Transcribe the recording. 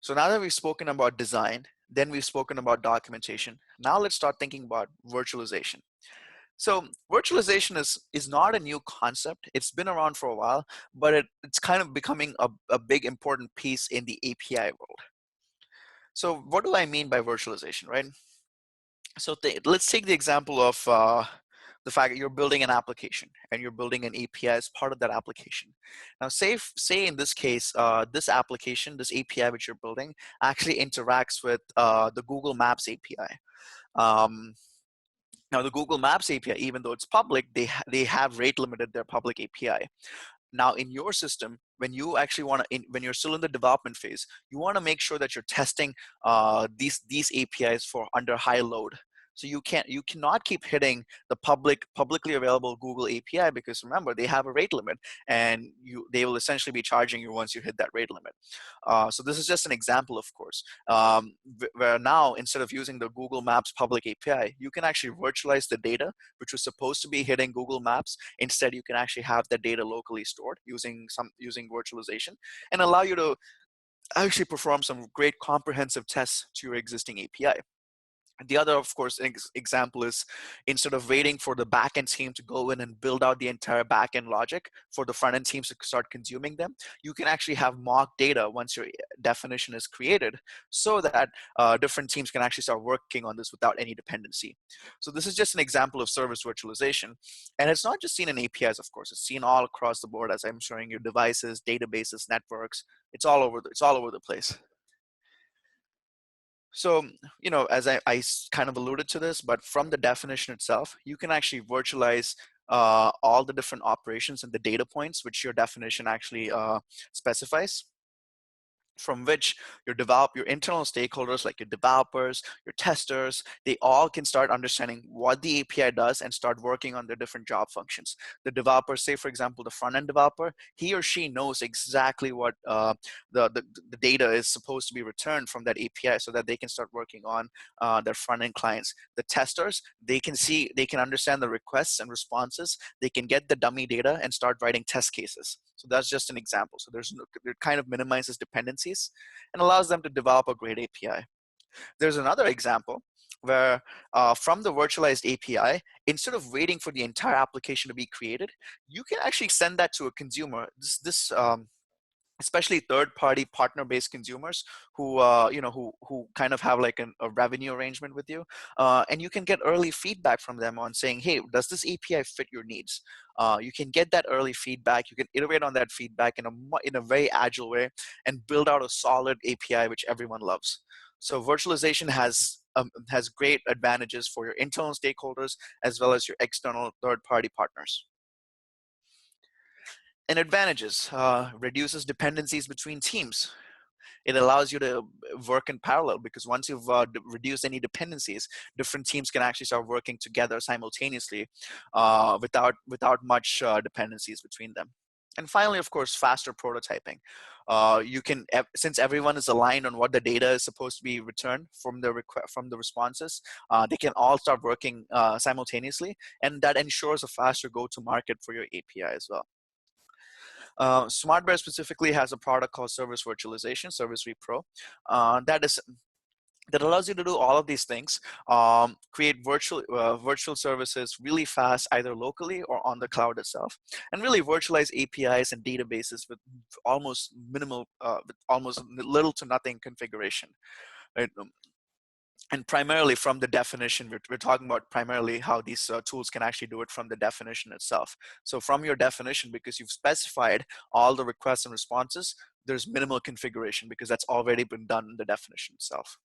So now that we've spoken about design, then we've spoken about documentation. Now let's start thinking about virtualization. So virtualization is not a new concept. It's been around for a while, but it's kind of becoming a big important piece in the API world. So what do I mean by virtualization, right? So let's take the example of the fact that you're building an application and you're building an API as part of that application. Now, say in this case, this application, this API which you're building, actually interacts with the Google Maps API. Now, the Google Maps API, even though it's public, they have rate limited their public API. Now, in your system, when you actually want to, when you're still in the development phase, you want to make sure that you're testing these APIs for under high load. So you cannot keep hitting the publicly available Google API, because remember, they have a rate limit, and they will essentially be charging you once you hit that rate limit. So this is just an example, of course, where now instead of using the Google Maps public API, you can actually virtualize the data which was supposed to be hitting Google Maps. Instead, you can actually have the data locally stored using virtualization, and allow you to actually perform some great comprehensive tests to your existing API. The other, of course, example is instead of waiting for the backend team to go in and build out the entire backend logic for the front-end teams to start consuming them, you can actually have mock data once your definition is created, so that different teams can actually start working on this without any dependency. So this is just an example of service virtualization. And it's not just seen in APIs, of course. It's seen all across the board, as I'm showing you: devices, databases, networks. It's all over the place. So, as I kind of alluded to this, but from the definition itself, you can actually virtualize all the different operations and the data points which your definition actually specifies, from which your internal stakeholders, like your developers, your testers, they all can start understanding what the API does and start working on their different job functions. The developer, say for example, the front-end developer, he or she knows exactly what the data is supposed to be returned from that API, so that they can start working on their front-end clients. The testers, they can understand the requests and responses. They can get the dummy data and start writing test cases. So that's just an example. So it kind of minimizes dependencies and allows them to develop a great API. There's another example where from the virtualized API, instead of waiting for the entire application to be created, you can actually send that to a consumer. Especially third-party partner-based consumers who who kind of have like a revenue arrangement with you, and you can get early feedback from them on saying, hey, does this API fit your needs? You can get that early feedback. You can iterate on that feedback in a very agile way and build out a solid API which everyone loves. So virtualization has great advantages for your internal stakeholders as well as your external third-party partners. And advantages: reduces dependencies between teams. It allows you to work in parallel, because once you've reduced any dependencies, different teams can actually start working together simultaneously without much dependencies between them. And finally, of course, faster prototyping. Since everyone is aligned on what the data is supposed to be returned from the responses, they can all start working simultaneously, and that ensures a faster go-to-market for your API as well. SmartBear specifically has a product called Service Virtualization, Service Pro, that allows you to do all of these things, create virtual services really fast, either locally or on the cloud itself, and really virtualize APIs and databases with almost little to nothing configuration. Right? And primarily from the definition, we're talking about primarily how these tools can actually do it from the definition itself. So from your definition, because you've specified all the requests and responses, there's minimal configuration because that's already been done in the definition itself.